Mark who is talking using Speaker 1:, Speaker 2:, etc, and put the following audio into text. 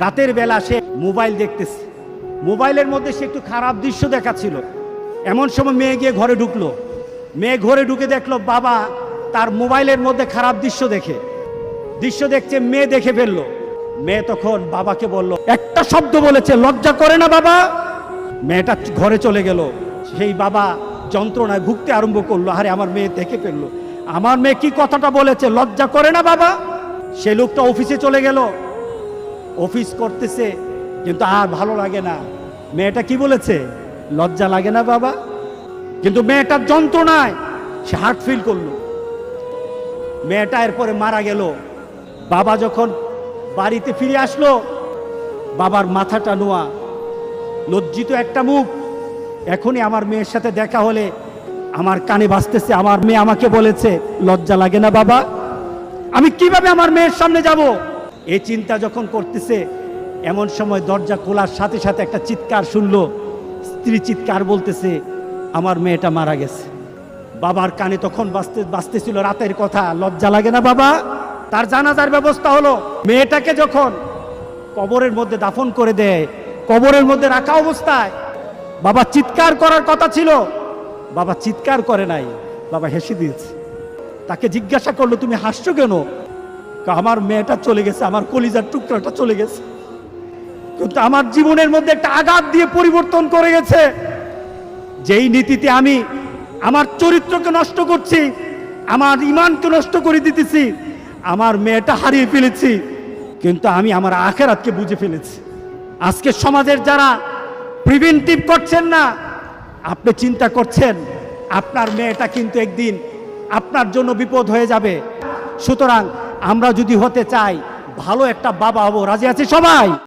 Speaker 1: রাতের বেলা সে মোবাইল দেখতেছে, মোবাইলের মধ্যে সে একটু খারাপ দৃশ্য দেখাচ্ছিল। এমন সময় মেয়ে গিয়ে ঘরে ঢুকলো। মেয়ে ঘরে ঢুকে দেখলো বাবা তার মোবাইলের মধ্যে খারাপ দৃশ্য দেখছে, মেয়ে দেখে ফেললো। মেয়ে তখন বাবাকে বলল, একটা শব্দ বলেছে, লজ্জা করে না বাবা? মেয়েটা ঘরে চলে গেল। সেই বাবা যন্ত্রণায় ভুগতে আরম্ভ করলো, আরে আমার মেয়ে দেখে ফেললো, আমার মেয়ে কি কথাটা বলেছে, লজ্জা করে না বাবা? সে লোকটা অফিসে চলে গেল, অফিস করতেছে, কিন্তু আর ভালো লাগে না। মেয়েটা কি বলেছে, লজ্জা লাগে না বাবা? কিন্তু মেয়েটার যন্ত্রণায় সে হার্ট ফিল করলো। মেয়েটা এরপরে মারা গেল। বাবা যখন বাড়িতে ফিরে আসলো, বাবার মাথাটা নোয়া, লজ্জিত একটা মুখ। এখনই আমার মেয়ের সাথে দেখা হলে আমার কানে বাজতেছে, আমার মেয়ে আমাকে বলেছে, লজ্জা লাগে না বাবা? আমি কিভাবে আমার মেয়ের সামনে যাব? এই চিন্তা যখন করতেছে, এমন সময় দরজা খোলার সাথে সাথে একটা চিৎকার শুনলো। স্ত্রী চিৎকার বলতেছে, আমার মেয়েটা মারা গেছে। বাবার কানে তখন বাজতেছিল রাতের কথা, লজ্জা লাগে না বাবা? তার জানাজার ব্যবস্থা হলো। মেয়েটাকে যখন কবরের মধ্যে দাফন করে দেয়, কবরের মধ্যে রাখা অবস্থায় বাবা চিৎকার করার কথা ছিল, বাবা চিৎকার করে নাই, বাবা হেসে দিয়েছে। তাকে জিজ্ঞাসা করলো, তুমি হাসছো কেন? আমার মেয়েটা চলে গেছে, আমার কলিজার টুকরাটা চলে গেছে, কিন্তু আমার জীবনের মধ্যে একটা আঘাত দিয়ে পরিবর্তন করে গেছে। যেই নীতিতে আমি আমার চরিত্রকে নষ্ট করছি, আমার ঈমানকে নষ্ট করে দিতেছি, আমার মেয়েটা হারিয়ে ফেলেছি, কিন্তু আমি আমার আখিরাতকে বুঝে ফেলেছি। আজকে সমাজের যারা প্রিভেন্টিভ করছেন না, আপনি চিন্তা করছেন আপনার মেয়েটা কিন্তু একদিন আপনার জন্য বিপদ হয়ে যাবে। সুতরাং আমরা যদি হতে চাই ভালো একটা বাবা হবো, রাজি আছে সবাই?